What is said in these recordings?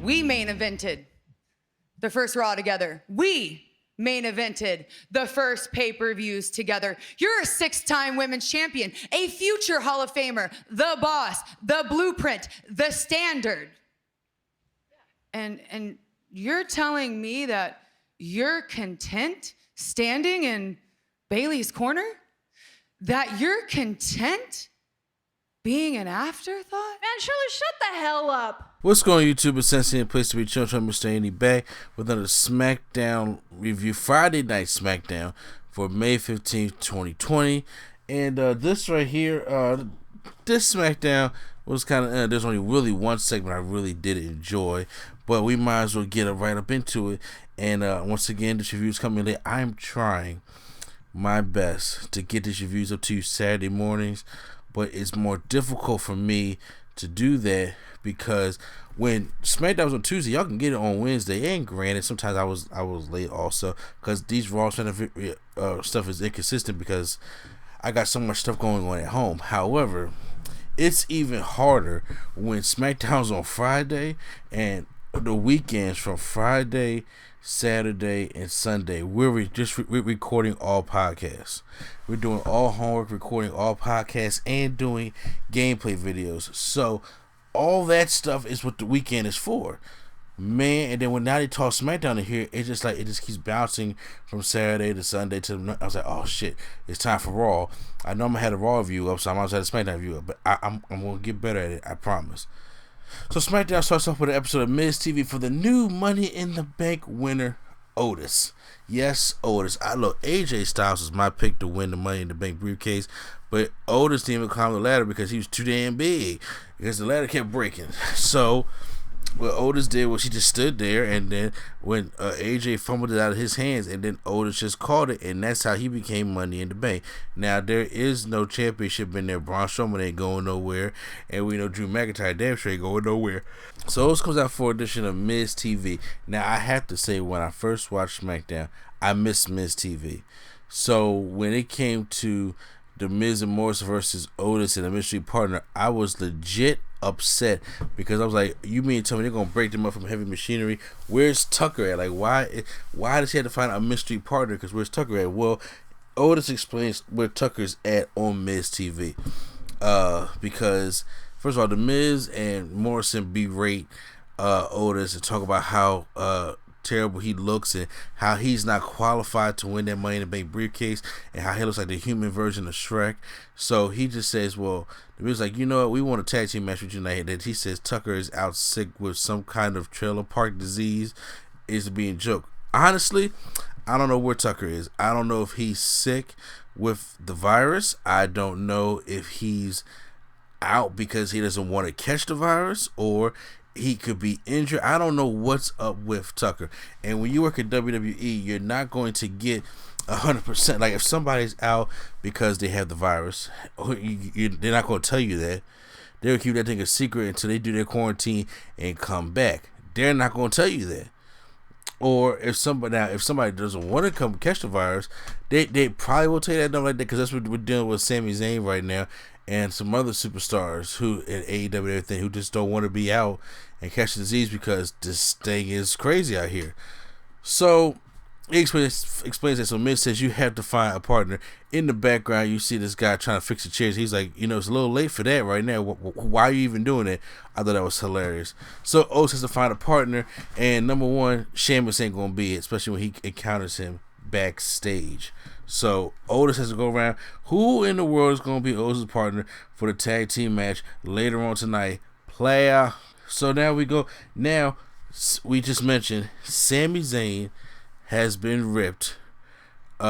We main evented the first Raw together. We main evented the first pay-per-views together. You're a 6-time women's champion, a future Hall of Famer, the boss, the blueprint, the standard. And you're telling me that you're content standing in Bayley's corner? That you're content being an afterthought? Man, Shirley, shut the hell up. What's going on, YouTube? It's Sensei, a place to be children. I'm Mr. Andy back with another Smackdown review, Friday Night Smackdown for May 15th, 2020. And this right here, this Smackdown was kind of, there's only really one segment I really did enjoy, but we might as well get right up into it. And once again, this review is coming late. I'm trying my best to get these reviews up to you Saturday mornings, but it's more difficult for me to do that because when SmackDown was on Tuesday, y'all can get it on Wednesday. And granted, sometimes I was late also because these Raw stuff is inconsistent because I got so much stuff going on at home. However, it's even harder when SmackDown's on Friday and the weekends from Friday, Saturday, and Sunday. We're recording all podcasts. We're doing all homework, recording all podcasts, and doing gameplay videos. So all that stuff is what the weekend is for, man. And then when now they toss SmackDown in here, it's just like it just keeps bouncing from Saturday to Sunday to. I was like, oh shit, it's time for Raw. I know I'm gonna have a Raw review up, so I'm gonna have a SmackDown review up, but I'm gonna get better at it. I promise. So SmackDown starts off with an episode of Miz TV for the new Money in the Bank winner, Otis. Yes, Otis. I look, AJ Styles was my pick to win the Money in the Bank briefcase, but Otis didn't even climb the ladder because he was too damn big, because the ladder kept breaking. So what Otis did was he just stood there, and then when AJ fumbled it out of his hands, and then Otis just caught it, and that's how he became Money in the Bank. Now, there is no championship in there. Braun Strowman ain't going nowhere, and we know Drew McIntyre damn sure ain't going nowhere. So Otis comes out for an edition of Miz TV. Now, I have to say, when I first watched SmackDown, I missed Miz TV. So when it came to the Miz and Morrison versus Otis and a mystery partner, I was legit upset because I was like, you mean to tell me they're gonna break them up from Heavy Machinery? Where's Tucker at? Like, why does he have to find a mystery partner? Because where's Tucker at? Well, Otis explains where Tucker's at on Miz TV, because first of all, the Miz and Morrison berate Otis and talk about how terrible he looks and how he's not qualified to win that Money in the Bank briefcase and how he looks like the human version of Shrek. So he just says, well, the Miz's like, you know what, we want a tag team match with you tonight. That he says Tucker is out sick with some kind of trailer park disease, is being joked. Honestly, I don't know where Tucker is. I don't know if he's sick with the virus. I don't know if he's out because he doesn't want to catch the virus, or he could be injured. I don't know what's up with Tucker. And when you work at WWE, you're not going to get 100%. Like, if somebody's out because they have the virus, they're not going to tell you that. They'll keep that thing a secret until they do their quarantine and come back. They're not going to tell you that. Or if somebody doesn't want to come catch the virus, they probably will tell you that like that, because that's what we're dealing with Sami Zayn right now and some other superstars who in AEW and everything who just don't want to be out and catch the disease because this thing is crazy out here. So he explains that. So Miz says you have to find a partner. In the background, you see this guy trying to fix the chairs. He's like, you know, it's a little late for that right now. Why are you even doing it? I thought that was hilarious. So Otis has to find a partner, and number one, Sheamus ain't gonna be it, especially when he encounters him backstage. So Otis has to go around. Who in the world is gonna be Otis' partner for the tag team match later on tonight? Player. So now we go. Now we just mentioned Sami Zayn has been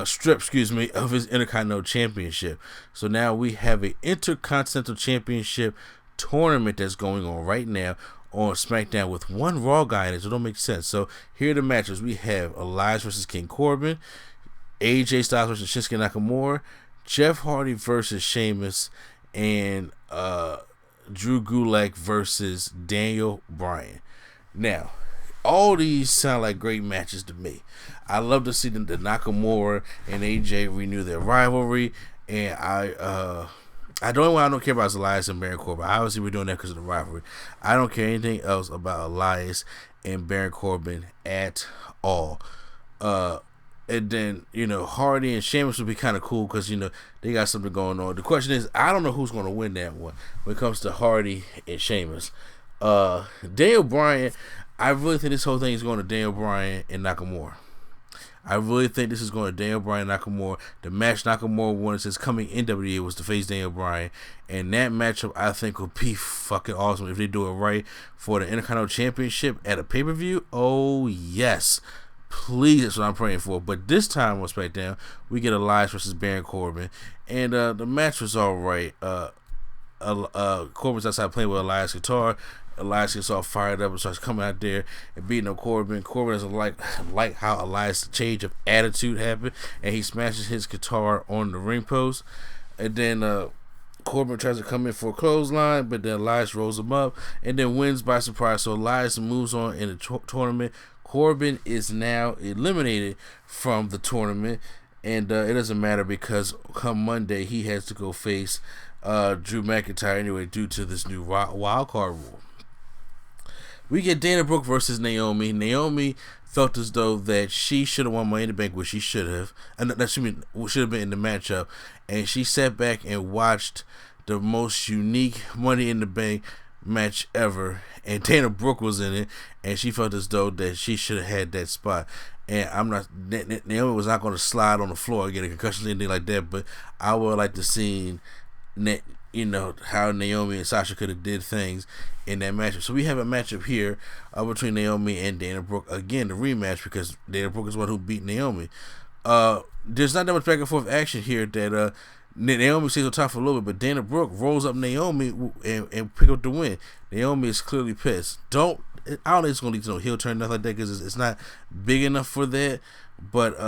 stripped of his Intercontinental Championship. So now we have an Intercontinental Championship tournament that's going on right now on SmackDown with one Raw guy in it. So it don't make sense. So here are the matches. We have Elias versus King Corbin, AJ Styles versus Shinsuke Nakamura, Jeff Hardy versus Sheamus, and Drew Gulag versus Daniel Bryan. Now, all these sound like great matches to me. I love to see the Nakamura and AJ renew their rivalry, and I I don't care about Elias and Baron Corbin. Obviously, we're doing that because of the rivalry. I don't care anything else about Elias and Baron Corbin at all. And then, Hardy and Sheamus would be kind of cool because, they got something going on. The question is, I don't know who's going to win that one when it comes to Hardy and Sheamus. Daniel Bryan, I really think this whole thing is going to Daniel Bryan and Nakamura. I really think this is going to Daniel Bryan and Nakamura. The match Nakamura won since coming in WWE was to face Daniel Bryan. And that matchup, I think, will be fucking awesome if they do it right for the Intercontinental Championship at a pay-per-view. Oh, yes. Please, that's what I'm praying for. But this time on SmackDown, we get Elias versus Baron Corbin. And the match was all right. Corbin's outside playing with Elias' guitar. Elias gets all fired up and starts coming out there and beating up Corbin. Corbin doesn't like how Elias' change of attitude happened, and he smashes his guitar on the ring post. And then Corbin tries to come in for a clothesline, but then Elias rolls him up and then wins by surprise. So Elias moves on in the tournament. Corbin is now eliminated from the tournament, and it doesn't matter because come Monday he has to go face Drew McIntyre anyway due to this new wild card rule. We get Dana Brooke versus Naomi. Naomi felt as though that she should have won Money in the Bank, which she should have. And that should have been in the matchup. And she sat back and watched the most unique Money in the Bank match ever. And Dana Brooke was in it, and she felt as though that she should have had that spot. And Naomi was not going to slide on the floor or get a concussion or anything like that. But I would like to see how Naomi and Sasha could have did things in that matchup. So we have a matchup here between Naomi and Dana Brooke. Again, the rematch because Dana Brooke is one who beat Naomi. There's not that much back and forth action here that Naomi stays on top for a little bit, but Dana Brooke rolls up Naomi and pick up the win. Naomi is clearly pissed. I don't think it's going to lead to no heel turn, nothing like that, because it's not big enough for that. But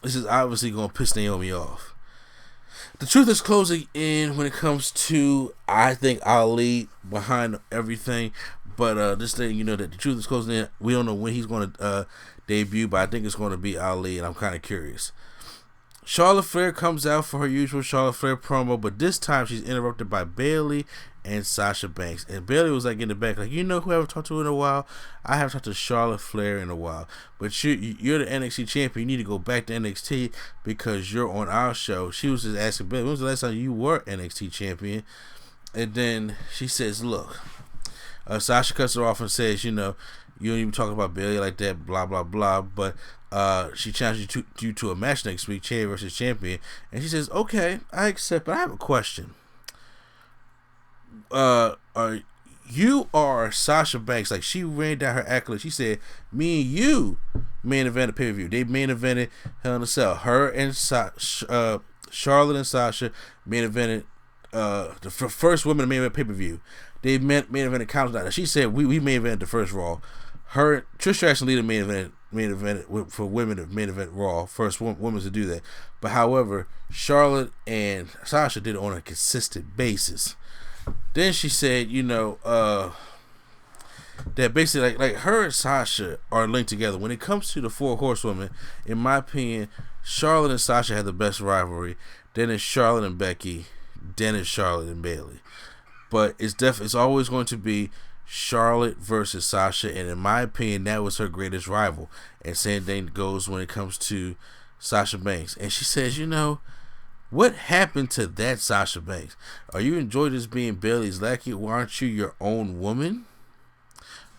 this is obviously going to piss Naomi off. The truth is closing in when it comes to, I think, Ali behind everything. But this thing, that the truth is closing in. We don't know when he's going to debut, but I think it's going to be Ali, and I'm kind of curious. Charlotte Flair comes out for her usual Charlotte Flair promo, but this time she's interrupted by Bayley and Sasha Banks. And Bayley was in the back, who I haven't talked to in a while? I haven't talked to Charlotte Flair in a while. But you're the NXT champion. You need to go back to NXT because you're on our show. She was just asking Bayley, when was the last time you were NXT champion? And then she says, look, Sasha cuts her off and says, you don't even talk about Bayley like that, blah, blah, blah. But she challenged you to a match next week, champion versus champion. And she says, okay, I accept, but I have a question. You are Sasha Banks. She ran down her accolades. She said, me and you main evented pay-per-view. They main evented Hell in a Cell. Her and Charlotte and Sasha main evented the first women to main event pay-per-view. They main evented Countdown. She said, we main evented the first Raw. Her Trish Stratus leader main event for women to main event Raw, first women to do that. But however, Charlotte and Sasha did it on a consistent basis. Then she said, that basically like her and Sasha are linked together. When it comes to the four horsewomen, in my opinion, Charlotte and Sasha have the best rivalry. Then it's Charlotte and Becky. Then it's Charlotte and Bayley. But it's always going to be Charlotte versus Sasha, and in my opinion, that was her greatest rival. And same thing goes when it comes to Sasha Banks. And she says, what happened to that Sasha Banks? Are you enjoying this being Bayley's lackey, or aren't you your own woman?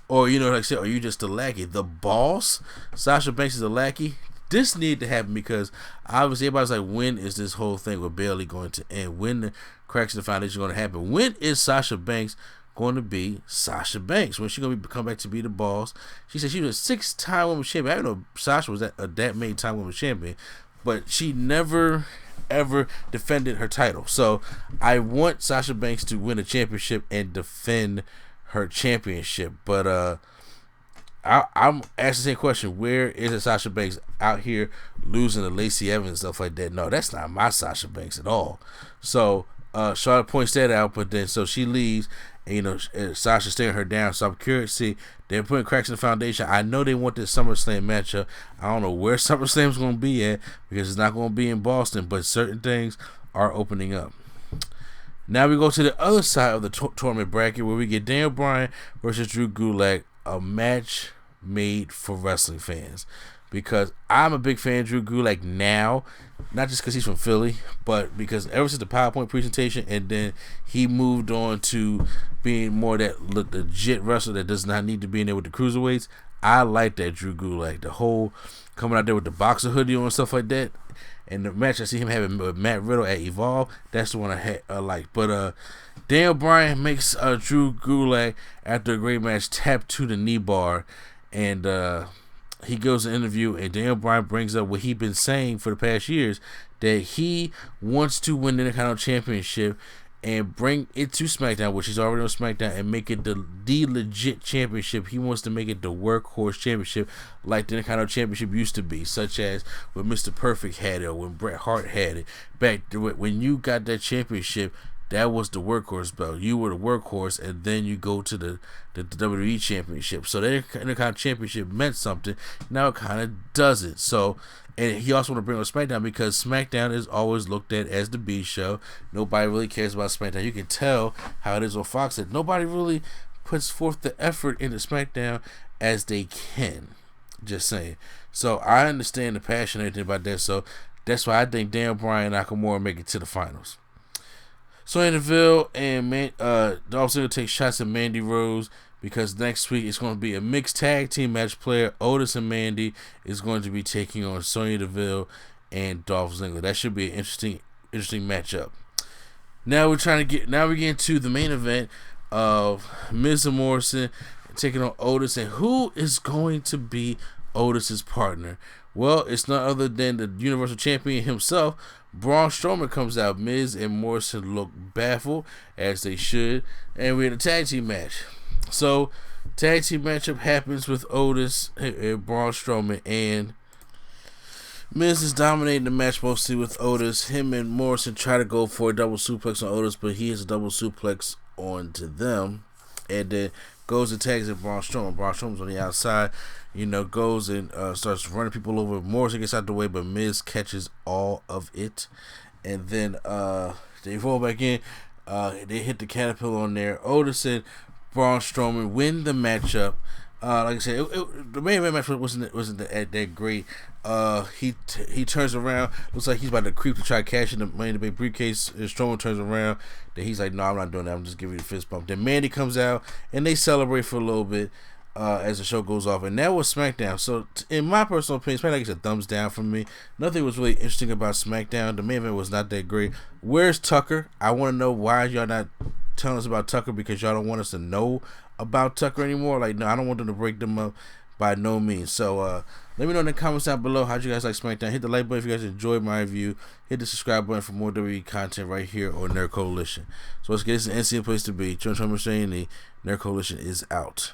Or, like I said, are you just a lackey? The boss? Sasha Banks is a lackey? This needed to happen because obviously everybody's like, when is this whole thing with Bayley going to end? When the cracks in the foundation going to happen? When is Sasha Banks going to be Sasha Banks? When she going to come back to be the boss? She said she was a 6-time women's champion. I didn't know Sasha was that many time women's champion, but she never ever defended her title. So I want Sasha Banks to win a championship and defend her championship. But I'm asking the same question: where is it Sasha Banks out here losing to Lacey Evans and stuff like that? No, that's not my Sasha Banks at all. So Charlotte points that out, but then so she leaves, and Sasha's staring her down. So I'm curious to see, they're putting cracks in the foundation. I know they want this SummerSlam matchup. I don't know where SummerSlam's going to be at because it's not going to be in Boston, but certain things are opening up. Now we go to the other side of the tournament bracket where we get Daniel Bryan versus Drew Gulag, a match made for wrestling fans. Because I'm a big fan of Drew Gulag now, not just because he's from Philly, but because ever since the PowerPoint presentation, and then he moved on to being more that legit wrestler that does not need to be in there with the cruiserweights. I like that Drew Gulag, the whole coming out there with the boxer hoodie on and stuff like that. And the match I see him having with Matt Riddle at Evolve, that's the one I like. But Daniel Bryan makes Drew Gulag after a great match tap to the knee bar, and he goes to interview, and Daniel Bryan brings up what he's been saying for the past years, that he wants to win the Intercontinental Championship and bring it to SmackDown, which he's already on SmackDown, and make it the legit championship. He wants to make it the workhorse championship like the Intercontinental Championship used to be, such as when Mr. Perfect had it or when Bret Hart had it. Back when you got that championship, that was the workhorse belt. You were the workhorse, and then you go to the WWE Championship. So that Intercontinental Championship meant something. Now it kind of doesn't. So, and he also want to bring up SmackDown because SmackDown is always looked at as the B show. Nobody really cares about SmackDown. You can tell how it is on Fox that nobody really puts forth the effort into SmackDown as they can. Just saying. So I understand the passion and everything about that. So that's why I think Daniel Bryan and Nakamura make it to the finals. Sonya Deville and Dolph Ziggler take shots at Mandy Rose because next week it's going to be a mixed tag team match. Player Otis and Mandy is going to be taking on Sonya Deville and Dolph Ziggler. That should be an interesting matchup. Now we get into the main event of Miz and Morrison taking on Otis, and who is going to be Otis's partner? Well, it's none other than the Universal Champion himself. Braun Strowman comes out. Miz and Morrison look baffled, as they should, and we had a tag team match. So, tag team matchup happens with Otis and Braun Strowman, and Miz is dominating the match mostly with Otis. Him and Morrison try to go for a double suplex on Otis, but he has a double suplex onto them, and then goes and tags at Braun Strowman. Braun Strowman's on the outside, goes and starts running people over. Morrison gets out the way, but Miz catches all of it. And then they roll back in. They hit the caterpillar on there. Otis and Braun Strowman win the matchup. Like I said, the main event match wasn't that great. He turns around, looks like he's about to creep to try to cash in the Money in the Bank briefcase. And Strowman turns around, then he's like, "No, I'm not doing that. I'm just giving you the fist bump." Then Mandy comes out, and they celebrate for a little bit as the show goes off. And that was SmackDown. So, in my personal opinion, SmackDown gets a thumbs down from me. Nothing was really interesting about SmackDown. The main event was not that great. Where's Tucker? I want to know why y'all not telling us about Tucker, because y'all don't want us to know about Tucker anymore. Like, no, I don't want them to break them up by no means. So let me know in the comments down below how you guys like SmackDown. Hit the like button if you guys enjoyed my review. Hit the subscribe button for more WWE content right here on Nerd Coalition. So let's get this an NCA place to be. Mr. Nerd Coalition is out.